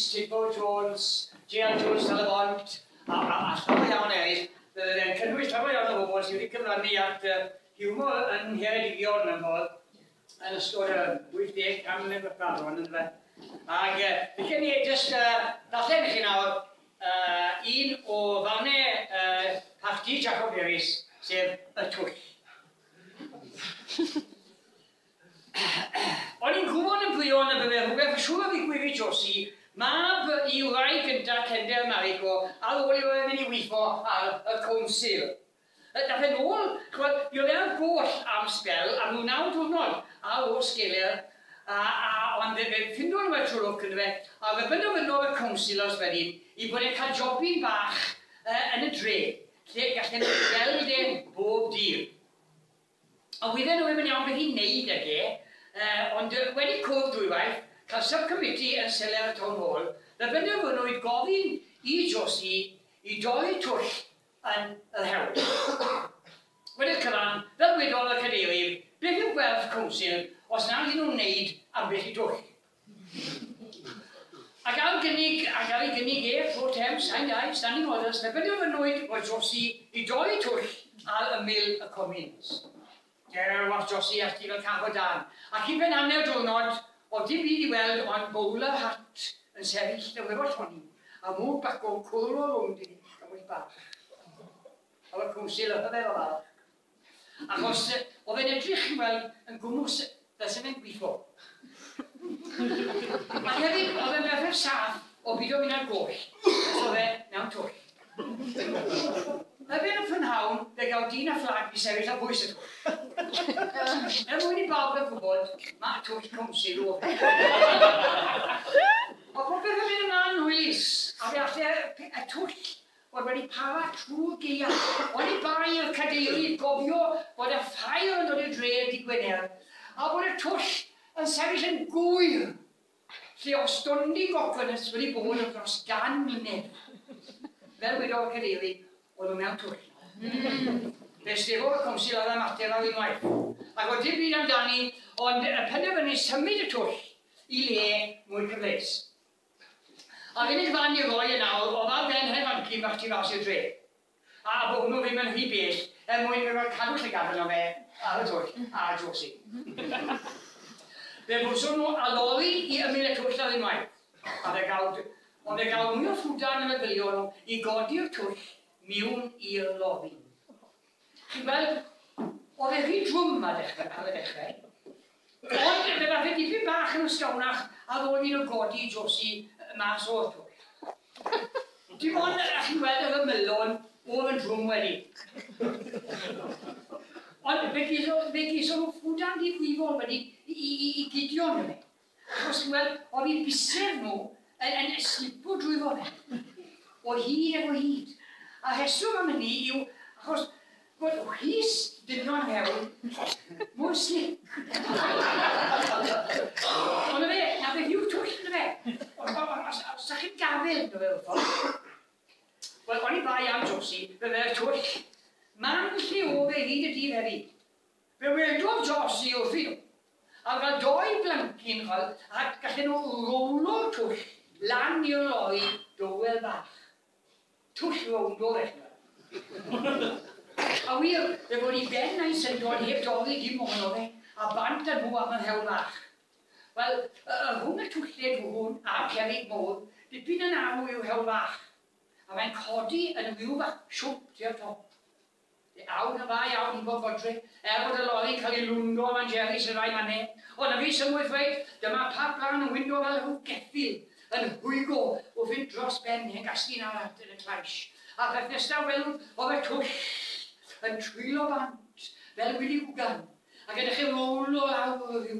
Tidbo Jones, J.L. Jones Talabont, a llawer iawn eraill, byddai'n cynnwys llawer iawn o bobl sydd wedi cyfrannu at hiwmor yn Ngheredigion yn fod, yn ystod 80 canrif y Baron yn fe. Ac felly ni jyst darllen i chi nawr un o farnau parti Jacob Lewis, sef y twll. O'n i'n gwybod yn fwyon y bydde rhywbeth siŵr o ddigwydd i Josi, mab i wraig gyntaf Cender Marigo ar ôl i oedd yn mynd i weithio ar y Council. Dath e'n ôl, mi oedd e'n goll am sbel am 9 diwrnod ar ôl sgelir, ond fe ffindo nhw y trwrwch yn fe, a fe benderfynodd y Councilors wedyn i bod e'n cael jobyn bach yn y dre, lle gallen nhw gweld e bob dydd. A wydden nhw yn iawn beth i'n neud ag e, ond wedi cwrdd dwywaith, cael subcommittee yn seler y Town Hall, fe benderfynwyd gofyn i Josi i doi twll yn y hewl. Wedi'r cyfan, fel wedodd y cadeirydd, beth yw gwerth Council os na ydyn nhw'n neud am beth i twll. Ac ar ei gynnig e, pro temps, standing orders, fe benderfynwyd bod Josi i doi twll ar ymyl y Commons. Was Josi ati fel cath o dan. Ac i ben hanner diwrnod, oedd dim byd i weld ond bowler hat yn sefyll y wefo lloni, a mwg bach o cwrw o rwnd i gymryd bach. A oedd Council yn fel arall. Achos oedd e'n edrych i weld yn gwmws ddysyn e'n gweithio. Ac hefyd, oedd e'n berffer saff o byd o mynd ar goll, oedd e mewn twll. Hefyd yn ffynhawn, fe gael dyn a fflag i sefyll a bwys y twll. Mwyn i bawb yn gwybod, mae twll Council o fe. O popeth yn mynd ymlaen hwylus, a fe allai y twll oedd wedi para trwy'r geia. O'n i bai i'r cadeirydd gofio bod y ffair yn dod i'r dre di Gwener, a bod y twll yn sefyll yn gwyr, lle o stondi gocynus wedi bod yn dros 100 mlynedd. Fel wedo'r cadeirydd, oedd nhw mewn twll. Fe stefodd y Council oedd ymateb ar unwaith. Ac oedd dim byd amdani, ond y penderfynu symud y twll i le mwy cyfleus. Ac yn ei fan i roi yn awr, oedd ar ben hefancyn bach ti fas i'r dre. A bod hwnnw ddim yn rhy bell, mwyn i roi cadw llygad yno fe ar y twll a Josi. Fe fwswn nhw a lori i ymyl y twll ar unwaith. Ond fe gael mwy o ffwdan yn y bilio nhw i godi'r twll miwn i'r lofin. Chi'n gweld, oedd e rhy drwm ar y dechrau. Ond fe fath e dipyn bach yn ysgawnach a ddod i'n o godi Josi mas o'r twll. Dim ond chi'n gweld yr ymylon oedd yn drwm wedi. Ond fe gyso nhw ffwdan difrifol wedi i gidio nhw fe. Achos chi'n gweld, oedd i'n biser nhw yn slipo drwy fo fe. O hyd efo hyd. A heswm am hynny yw, achos bod hys dynon hewl, mwy slip. Ond y fe, na beth yw twll yn y fe. Os ydych chi'n gafel yn y fe wrth o. Wel, o'n i bai am Josi, fe fe'r twll. Man lle o fe hyd y dydd heddi. Fe wedodd Josi wrth i nhw. A fel 2 blancyn chol, a gallen nhw rowlo'r twll lan i'r lori dywel bach. Twll rownd o fe. A wir, fe bod i ben a'i syndod heb dorri dim ond o fe, a bant a nhw am yn hewl bach. Wel, rhwng y twlled hwn a Cerrig Môr, dipyn yn awr yw hewl bach. A mae'n codi yn y fyw bach siwp tua'r top. Awr yn dda iawn i bod fodre, bod y lori cael ei lwndo am Jerry sy'n rhai manne. Ond a fi symwydd dweud, dyma pa plan yn wyndo fel rhyw geffil, yn hwygo o fynd dros ben hen gasgyn ar yn y clais. A beth nesaf welwyd, oedd y twll yn trwylo bant, fel Willy Wgan, ac edrych yn rôl o lawr o ddiw.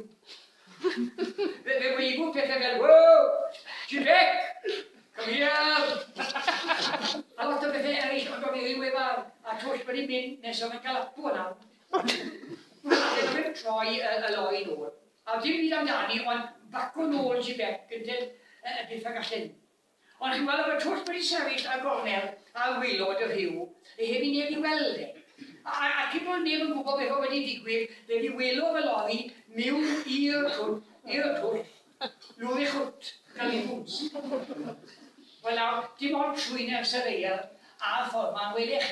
Fe weigwyd pethau fel, wow, Jibek, come here. A lot o bethau eraill, ond o fi ddiwefar, a twll wedi mynd nes o'n cael apw yna. A dyna fe'n troi y loi nôl. A dim byd amdani, ond bac o nôl Jibek yn dweud beth a gallen. Ond chi'n gweld, y twll wedi sefyll a gornel a wylod y rhyw, heb i neb i weld e. A cyn bod neb yn gwybod beth o wedi digwydd, fe fi welo fel lori miwn i'r twll, lwyd ei chwt, cael ei hws. trwy'n sefeil a ffordd ma'n welech.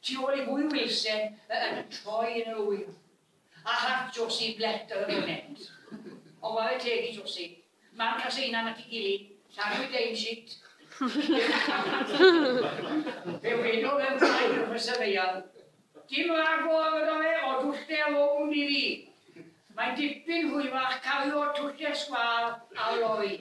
Tu ôl I fwy Wilson yn troi yn y wyl. A hat Josie blet ar y bonnet. O wael teg I Josie. Ma'n caseinan at I gilydd, llan o'i dame sheet. Fe wedodd yn ffaen o'r sefeil. Dim agor o fe o dwllter lown I fi. Mae'n dipyn hwyrach cario twllter sgwal a lori.